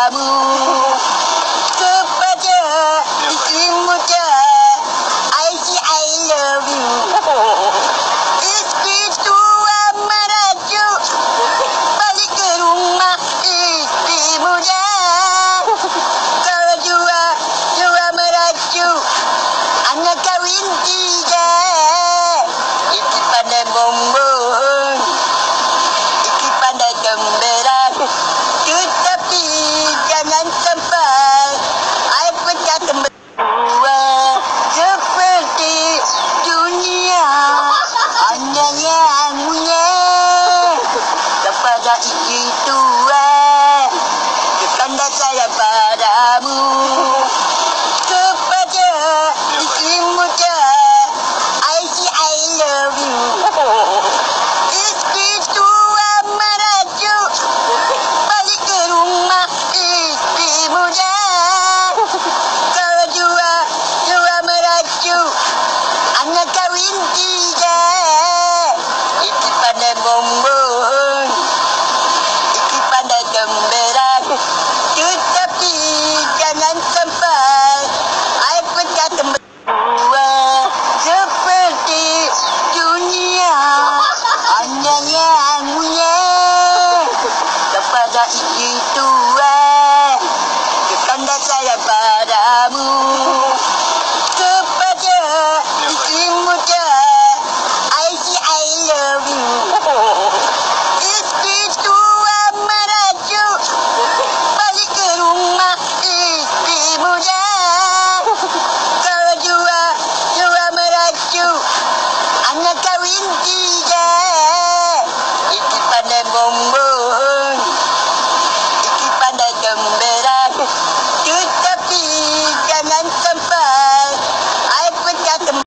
padamu, kepada isteri muda, I say I love you. Isteri tua merajuk, balik ke rumah isteri muda. Kalau jua merajuk, anak kahwin tiga. Isteri pandai bombong, isteri pandai gemberan, tetapi jangan sampai I pecah kembali seperti dunia. Hanya yang punya kepada isteri tua, tanda saya padamu, kepada isteri muda, I say I love you. Isteri tua merajuk, balik ke rumah isteri muda. Kalau jua merajuk, anak kahwin tiga. Isteri pandai bombong, isteri pandai gemberan, tetapi jangan sampai I pecah kembali seperti dunia. Hanya yang punya kepada isteri tua, tanda saya padamu, kepada isteri muda, I say I love you. Isteri tua merajuk, balik ke rumah isteri muda. Kalau jua merajuk, anak kahwin tiga. Isteri pandai